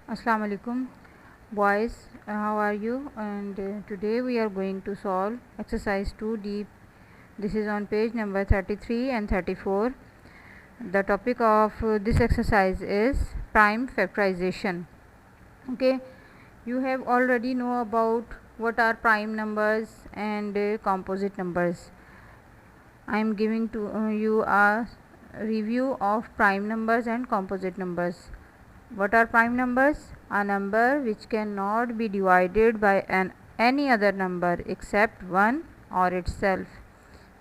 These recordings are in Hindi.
Assalamu alaikum boys, how are you? And today we are going to solve exercise 2D. This is on page number 33 and 34. The topic of this exercise is prime factorization. Okay, you have already know about what are prime numbers and composite numbers. I am giving to you a review of prime numbers and composite numbers. What are prime numbers? A number which cannot be divided by any other number except 1 or itself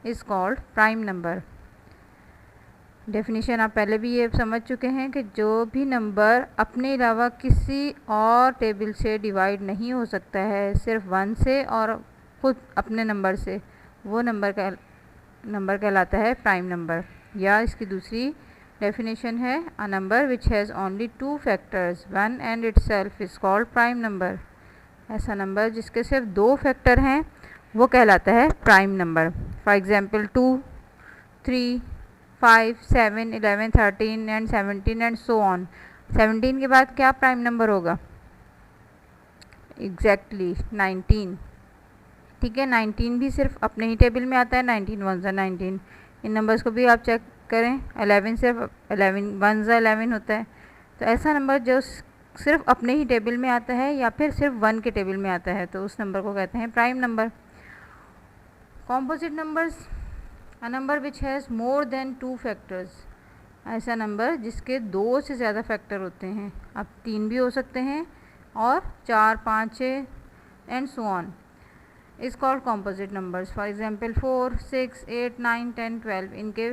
is called prime number. Definition आप पहले भी ये समझ चुके हैं कि जो भी नंबर अपने अलावा किसी और टेबल से डिवाइड नहीं हो सकता है, सिर्फ 1 से और खुद अपने नंबर से, वो नंबर कहलाता है प्राइम नंबर। या इसकी दूसरी डेफिनेशन है a number which has only 2 factors 1 and itself is called prime number. ऐसा नंबर जिसके सिर्फ 2 फैक्टर हैं वो कहलाता है prime number. For example 2, 3, 5, 7, 11, 13 and 17 and so on. 17 के बाद क्या प्राइम नंबर होगा? एग्जैक्टली 19। ठीक है, 19 भी सिर्फ अपने ही टेबल में आता है। 19 1 ज़ा 19। इन नंबर्स को भी आप चेक करें। 11 सिर्फ 11 1 ज़ा 11 होता है। तो ऐसा नंबर जो सिर्फ अपने ही टेबल में आता है या फिर सिर्फ 1 के टेबल में आता है, तो उस नंबर को कहते हैं prime number. Composite numbers, a number which has more than 2 factors. ऐसा नंबर जिसके 2 से ज़्यादा फैक्टर होते हैं। अब 3 भी हो सकते हैं और 4, 5, 6 and so on is called composite numbers. For example 4, 6, 8, 9, 10, 12 इनके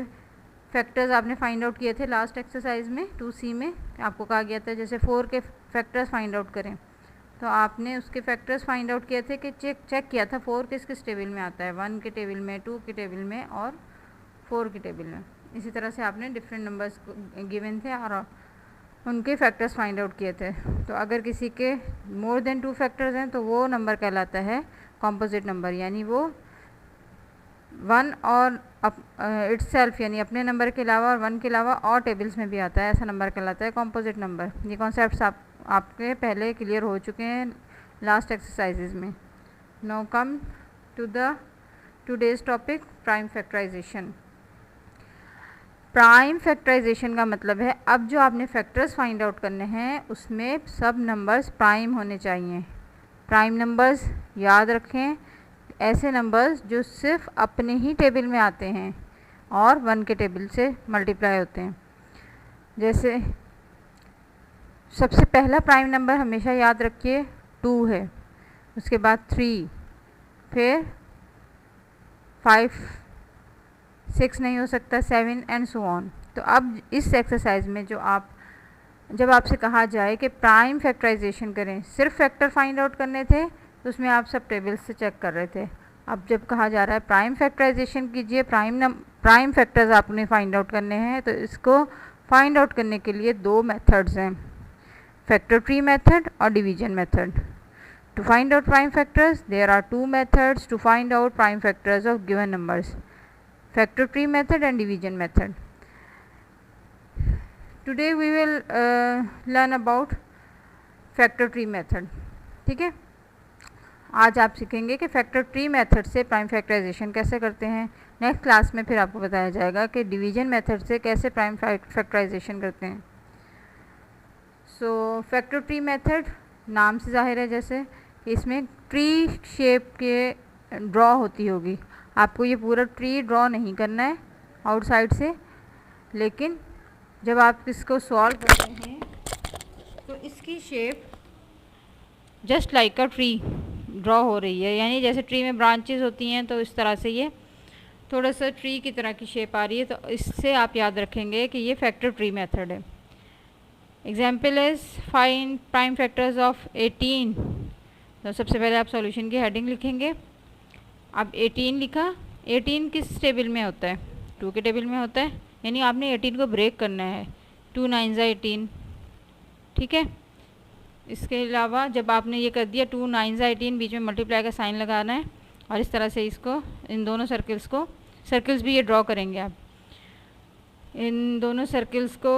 फैक्टर्स आपने फाइंड आउट किए थे लास्ट एक्सरसाइज में 2C में। आपको कहा गया था जैसे 4 के फैक्टर्स फाइंड आउट करें, तो आपने उसके फैक्टर्स फाइंड आउट किए थे कि चेक किया था 4 किस किस टेबल में आता है, 1 के टेबल में, 2 के टेबल में और 4 के टेबल में। इसी तरह से आपने डिफरेंट नंबर्स गिवन थे और उनके फैक्टर्स फाइंड आउट किए थे। तो अगर किसी के मोर देन 2 फैक्टर्स हैं तो वो नंबर कहलाता है कॉम्पोजिट नंबर, यानी वो 1 और इटसेल्फ यानी अपने नंबर के अलावा और 1 के अलावा और टेबल्स में भी आता है। ऐसा नंबर कहलाता है कॉम्पोजिट नंबर। ये कॉन्सेप्ट्स आपके पहले क्लियर हो चुके हैं लास्ट एक्सरसाइजेज में। Now come to the today's topic, prime factorization. Prime factorization का मतलब है अब जो आपने फैक्टर्स फाइंड आउट करने हैं उसमें सब नंबर्स प्राइम होने चाहिए। प्राइम नंबर्स याद रखें, ऐसे नंबर्स जो सिर्फ अपने ही टेबल में आते हैं और 1 के टेबल से मल्टीप्लाई होते हैं। जैसे सबसे पहला प्राइम नंबर हमेशा याद रखिए 2 है, उसके बाद 3, फिर 5, 6 नहीं हो सकता, 7 एंड सो ऑन। तो अब इस एक्सरसाइज में जब आपसे कहा जाए कि प्राइम फैक्टराइजेशन करें, सिर्फ फैक्टर फाइंड आउट करने थे तो उसमें आप सब टेबल्स से चेक कर रहे थे। अब जब कहा जा रहा है प्राइम फैक्टराइजेशन कीजिए, प्राइम फैक्टर्स आपने फाइंड आउट करने हैं, तो इसको फाइंड आउट करने के लिए 2 मेथड्स हैं, फैक्टर ट्री मेथड और division method. To find out prime factors there are 2 methods to find out prime factors of given numbers, factor tree method and division method. Today we will learn about factor tree method. ठीक है, आज आप सीखेंगे कि फैक्टर ट्री मेथड से प्राइम फैक्टराइजेशन कैसे करते हैं। नेक्स्ट क्लास में फिर आपको बताया जाएगा कि डिवीजन मेथड से कैसे प्राइम फैक्टराइजेशन करते हैं। सो फैक्टर ट्री मेथड नाम से जाहिर है, जैसे इसमें ट्री शेप के ड्रॉ होती होगी। आपको ये पूरा ट्री ड्रॉ नहीं करना है आउटसाइड से, लेकिन जब आप इसको सॉल्व करते हैं तो इसकी shape just like a tree draw हो रही है, यानी जैसे ट्री में ब्रांचेस होती हैं तो इस तरह से ये थोड़ा सा ट्री की तरह की शेप आ रही है। तो इससे आप याद रखेंगे कि ये फैक्टर ट्री मेथड है। Example is find prime factors of 18। तो सबसे पहले आप सॉल्यूशन की हेडिंग लिखेंगे। अब 18 लिखा, 18 किस टेबल में होता है? 2 के टेबल में होता है, यानी आपने 18 को ब्रेक करना है। 2 9 ज़ा 18, ठीक है। इसके अलावा जब आपने ये कर दिया 2 9 ज़ा 18, बीच में मल्टीप्लाई का साइन लगाना है और इस तरह से इसको इन दोनों सर्कल्स भी ये ड्रॉ करेंगे आप। इन दोनों सर्किल्स को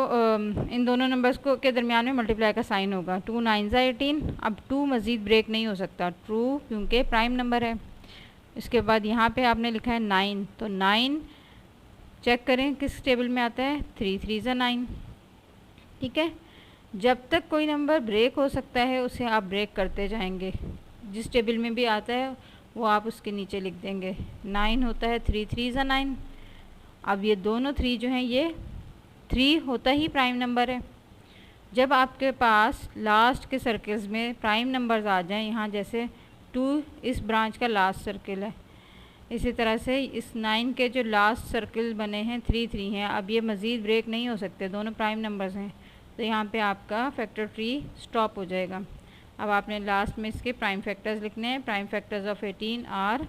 इन दोनों नंबर्स को के दरमियान में मल्टीप्लाई का साइन होगा। 2 9 18। अब 2 मज़ीद ब्रेक नहीं हो सकता, ट्रू, क्योंकि प्राइम नंबर है। इसके बाद यहाँ पे आपने लिखा है 9, तो 9 चेक करें किस टेबल में आता है, 3 3 9। ठीक है, जब तक कोई नंबर ब्रेक हो सकता है उसे आप ब्रेक करते जाएंगे। जिस टेबल में भी आता है वो आप उसके नीचे लिख देंगे। 9 होता है 3 3 9। अब ये दोनों 3 जो हैं, ये 3 होता ही प्राइम नंबर है। जब आपके पास लास्ट के सर्कल्स में प्राइम नंबर्स आ जाएं, यहाँ जैसे 2 इस ब्रांच का लास्ट सर्किल है, इसी तरह से इस 9 के जो लास्ट सर्किल बने हैं 3 3 हैं। अब ये मज़ीद ब्रेक नहीं हो सकते, दोनों प्राइम नंबर्स हैं, तो यहाँ पे आपका फैक्टर ट्री स्टॉप हो जाएगा। अब आपने लास्ट में इसके प्राइम फैक्टर्स लिखने हैं। Prime factors of 18 are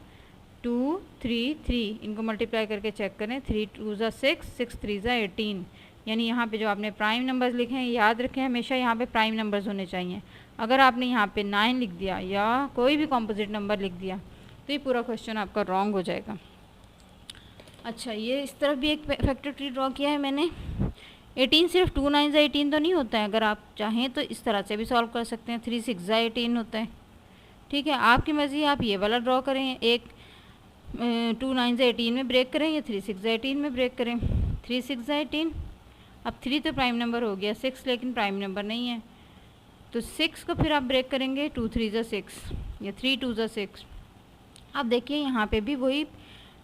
2 3 3। इनको मल्टीप्लाई करके चेक करें, 3 2 6, 6 3 18। यानी यहाँ पे जो आपने प्राइम नंबर्स लिखे हैं, याद रखें हमेशा यहाँ पे प्राइम नंबर्स होने चाहिए। अगर आपने यहाँ पे 9 लिख दिया या कोई भी कॉम्पोजिट नंबर लिख दिया तो ये पूरा क्वेश्चन आपका रॉन्ग हो जाएगा। अच्छा, ये इस तरफ भी एक फैक्टर ट्री ड्रॉ किया है मैंने। 18 सिर्फ 2 9 18 तो नहीं होता है, अगर आप चाहें तो इस तरह से भी सॉल्व कर सकते हैं। 3 6 18 होता है। ठीक है, आपकी मर्ज़ी, आप ये वाला ड्रॉ करें, एक 2 9 18 में ब्रेक करें या 3 6 18 में ब्रेक करें। 3 6 18। अब 3 तो प्राइम नंबर हो गया, 6 लेकिन प्राइम नंबर नहीं है, तो 6 को फिर आप ब्रेक करेंगे, 2 3 6 या 3 2 6। अब देखिए यहाँ पे भी वही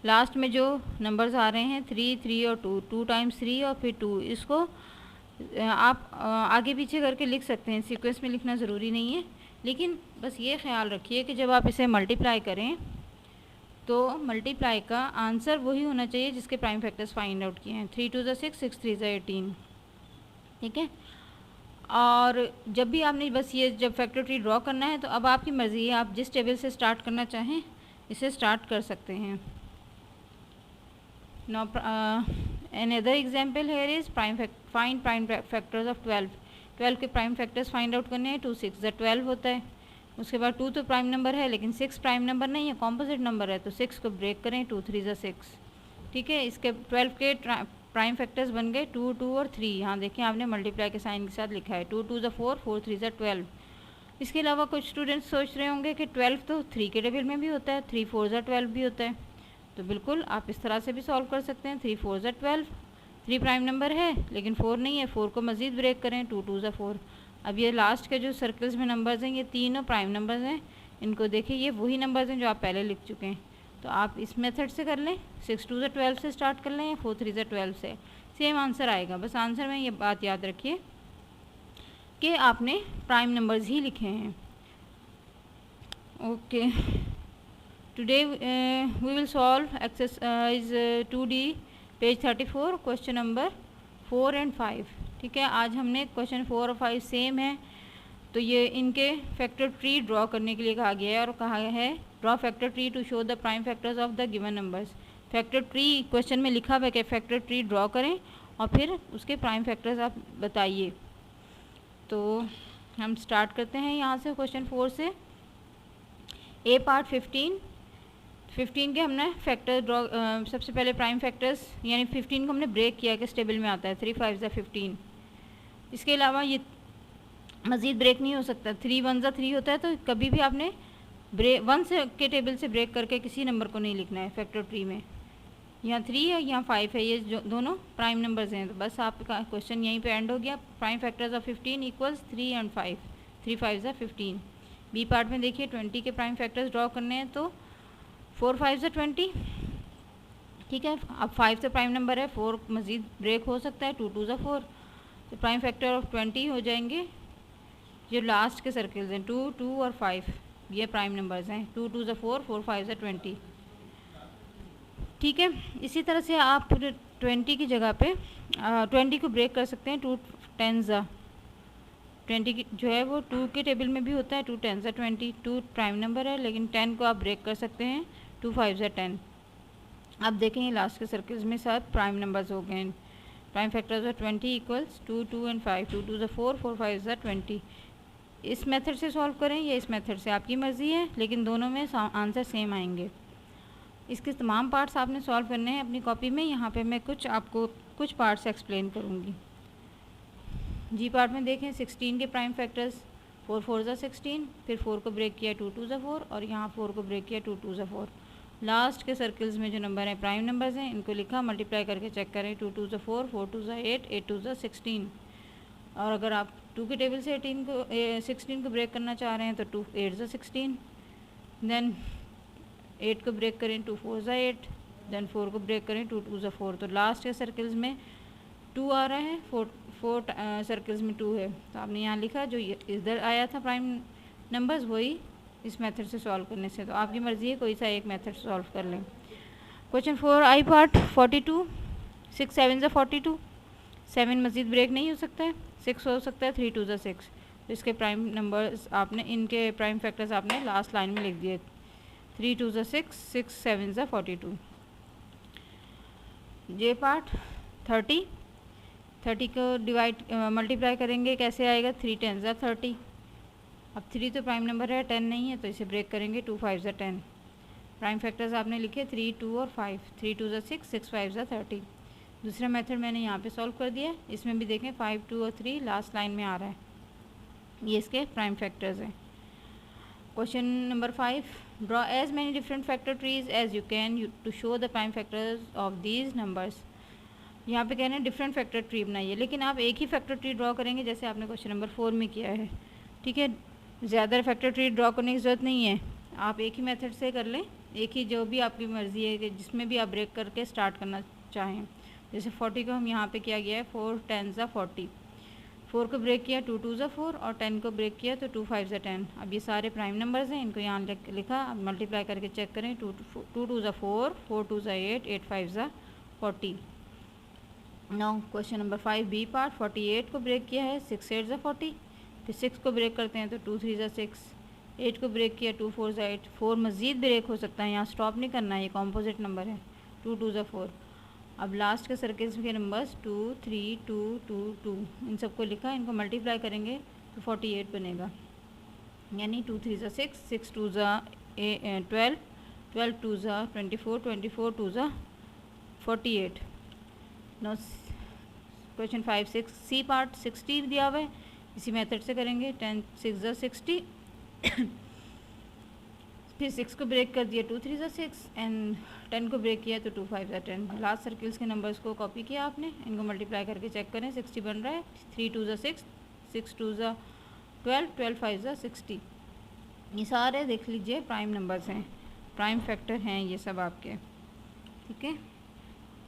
लास्ट में जो नंबर्स आ रहे हैं 3 3 और 2, 2 टाइम्स 3 और फिर 2। इसको आप आगे पीछे करके लिख सकते हैं, सीक्वेंस में लिखना ज़रूरी नहीं है, लेकिन बस ये ख्याल रखिए कि जब आप इसे मल्टीप्लाई करें तो मल्टीप्लाई का आंसर वही होना चाहिए जिसके प्राइम फैक्टर्स फाइंड आउट किए हैं। 3 2 6, 6 3 18। ठीक है, और जब भी आपने बस ये जब फैक्टर ट्री ड्रॉ करना है तो अब आपकी मर्ज़ी है, आप जिस टेबल से स्टार्ट करना चाहें इसे स्टार्ट कर सकते हैं। Now another example here is find prime factors of 12। 12 के प्राइम फैक्टर्स फाइंड आउट करने हैं। 2 6 12 होता है। उसके बाद 2 तो प्राइम नंबर है लेकिन 6 प्राइम नंबर नहीं है, कॉम्पोजिट नंबर है, तो 6 को ब्रेक करें, 2 3 6। ठीक है, इसके 12 के प्राइम फैक्टर्स बन गए 2 2 और 3। यहाँ देखें आपने मल्टीप्लाई के साइन के साथ लिखा है, 2 2 4 4 3 12। इसके अलावा कुछ स्टूडेंट्स सोच रहे होंगे कि 12 तो 3 के टेबल में भी होता है, 3 4 12 भी होता है, तो बिल्कुल आप इस तरह से भी सॉल्व कर सकते हैं। 3 4 12, 3 प्राइम नंबर है लेकिन 4 नहीं है, 4 को मज़ीद ब्रेक करें, 2 2 4। अब ये लास्ट के जो सर्कल्स में नंबर्स हैं ये तीनों प्राइम नंबर्स हैं। इनको देखिए, ये वही नंबर्स हैं जो आप पहले लिख चुके हैं, तो आप इस मेथड से कर लें, 6 2 12 से स्टार्ट कर लें या 4 3 12 से, सेम आंसर आएगा। बस आंसर में ये बात याद रखिए कि आपने प्राइम नंबर्स ही लिखे हैं। Okay, today we will solve exercise 2D page 34 question number 4 and 5। ठीक है, आज हमने क्वेश्चन 4 और 5 सेम है, तो ये इनके फैक्टर ट्री ड्रॉ करने के लिए कहा गया है और कहा है draw factor tree to show the prime factors of the given numbers. Factor tree question में लिखा हुआ है कि फैक्टर ट्री ड्रॉ करें और फिर उसके प्राइम फैक्टर्स आप बताइए। तो हम स्टार्ट करते हैं यहाँ से क्वेश्चन 4 से। ए पार्ट 15 के हमने फैक्टर ड्रॉ, सबसे पहले प्राइम फैक्टर्स यानी 15 को हमने ब्रेक किया कि टेबल में आता है 3 5 15। इसके अलावा ये मज़ीद ब्रेक नहीं हो सकता, 3 1 3 होता है, तो कभी भी आपने ब्रेक 1 से के टेबल से ब्रेक करके किसी नंबर को नहीं लिखना है फैक्टर ट्री में। यहाँ 3 है, यहाँ 5 है, ये जो दोनों प्राइम नंबर्स हैं, तो बस आपका क्वेश्चन यहीं पे एंड हो गया। Prime factors of 15 equals 3 and 5, 3 5 15। B part में देखिए 20 के प्राइम फैक्टर्स ड्रॉ करने हैं, तो 4 5 20। ठीक है, अब 5 तो प्राइम नंबर है, 4 मज़ीद ब्रेक हो सकता है, 2 2 4, तो प्राइम फैक्टर ऑफ 20 हो जाएंगे। जो लास्ट के सर्कल्स हैं 2 2 और 5, ये प्राइम नंबर्स हैं, 2 2 4 4 5 20। ठीक है, इसी तरह से आप 20 की जगह पे 20 को ब्रेक कर सकते हैं, 2 10 20 की जो है वो 2 के टेबल में भी होता है, 2 10 20, 2 प्राइम नंबर है लेकिन 10 को आप ब्रेक कर सकते हैं, 2 5 10। अब देखें ये लास्ट के सर्कल्स में सब प्राइम नंबर्स हो गए। Prime factors of 20 equals 2 2 and 5, 2 2 4 4 5 20। इस मेथड से सॉल्व करें या इस मेथड से, आपकी मर्ज़ी है, लेकिन दोनों में आंसर सेम आएंगे। इसके तमाम पार्ट्स आपने सॉल्व करने हैं अपनी कॉपी में। यहाँ पे मैं आपको कुछ पार्ट्स एक्सप्लेन करूँगी। जी पार्ट में देखें 16 के प्राइम फैक्टर्स 4 4 ज़ा 16, फिर 4 को ब्रेक किया 2 2 ज़ा 4 और यहाँ 4 को ब्रेक किया 2 2 ज़ा 4। लास्ट के सर्कल्स में जो नंबर हैं प्राइम नंबर्स हैं, इनको लिखा, मल्टीप्लाई करके चेक करें। 2 2 ज़ा 4, 4 2 ज़ा 8, 8 2 ज़ा 16। और अगर आप 2 के टेबल से 16 को ब्रेक करना चाह रहे हैं तो 2 8 ज़ा 16, देन 8 को ब्रेक करें 2 4 ज़ा 8, देन 4 को ब्रेक करें 2 2 ज़ा 4। तो लास्ट के सर्कल्स में 2 आ रहा है, 4 सर्कल्स में 2 है, तो आपने यहाँ लिखा जो इधर आया था प्राइम नंबर्स वही इस मेथड से सॉल्व करने से। तो आपकी मर्ज़ी है कोई सा एक मेथड सॉल्व कर लें। क्वेश्चन 4 आई पार्ट 42, 6 7 ज़ा 42, 7 मज़ीद ब्रेक नहीं हो सकता है, 6 हो सकता है, 3 2 ज़ा 6। तो इसके प्राइम नंबर्स आपने, इनके प्राइम फैक्टर्स आपने लास्ट लाइन में लिख दिए। 3 2 ज़ा 6, 6 7 ज़ा 42। जे पार्ट 30 को मल्टीप्लाई करेंगे, कैसे आएगा? 3 10 ज़ा 30। अब 3 तो प्राइम नंबर है, 10 नहीं है, तो इसे ब्रेक करेंगे 2 5 ज़ा 10। प्राइम फैक्टर्स आपने लिखे 3 2 और 5, 3 2 ज़ा 6, 6 5 ज़ा 30। दूसरा मेथड मैंने यहाँ पे सॉल्व कर दिया। इसमें भी देखें 5 2 और 3 लास्ट लाइन में आ रहा है, ये इसके प्राइम फैक्टर्स हैं। Question number 5, draw as many different factor trees as you can to show the prime factors of these numbers. यहाँ पे कह रहे हैं डिफरेंट फैक्टर ट्री बनाइए, लेकिन आप एक ही फैक्टर ट्री ड्रॉ करेंगे जैसे आपने क्वेश्चन नंबर 4 में किया है, ठीक है। ज़्यादा फैक्टर ट्री ड्रॉ करने की ज़रूरत नहीं है, आप एक ही मेथड से कर लें, एक ही जो भी आपकी मर्ज़ी है कि जिसमें भी आप ब्रेक करके स्टार्ट करना चाहें। जैसे 40 को हम यहाँ पे किया गया है 4 10 ज़ा 40, 4 को ब्रेक किया 2 2 ज़ा 4 और 10 को ब्रेक किया तो 2 5 ज़ा 10। अब ये सारे प्राइम नंबर्स हैं, इनको यहाँ लिखा, अब मल्टीप्लाई करके चेक करें। 2 2 ज़ा 4, 4 2 ज़ा 8, 8 5 ज़ा 40। Now question number 5 B part 48 को ब्रेक किया है 6 8 ज़ा 40, फिर 6 को ब्रेक करते हैं तो 2 3 ज़ा 6, 8 को ब्रेक किया 2 4 ज़ा 8, 4 मज़ीद ब्रेक हो सकता है, यहाँ स्टॉप नहीं करना है, ये कॉम्पोजिट नंबर है। 2 2 ज़ा 4। अब लास्ट के सर्कल्स के नंबर्स 2 3 2 2 2, इन सबको लिखा, इनको मल्टीप्लाई करेंगे तो 48 बनेगा, यानी 2 3 ज़ा 6, 6 2 ज़ा 12, 12 2 ज़ा 24, 24 2 ज़ा 48। नो क्वेश्चन 5 6 सी पार्ट 60 दिया हुआ है, इसी मेथड से करेंगे। 10 6 ज़ा 60, फिर 6 को ब्रेक कर दिया 2 3 ज़ा 6 एंड 10 को ब्रेक किया तो 2 5 ज़ा 10। लास्ट सर्किल्स के नंबर्स को कॉपी किया आपने, इनको मल्टीप्लाई करके चेक करें। 60 बन रहा है, 3 2 ज़ा 6, 6 2 ज़ा 12, 12 5 ज़ा 60। ये सारे देख लीजिए प्राइम नंबर्स हैं, प्राइम फैक्टर हैं ये सब आपके, ठीक है।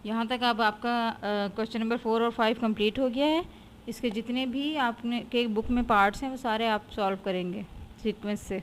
यहाँ तक अब आपका क्वेश्चन नंबर 4 और 5 कंप्लीट हो गया है। इसके जितने भी आपने के बुक में पार्ट्स हैं वो सारे आप सॉल्व करेंगे सीक्वेंस से।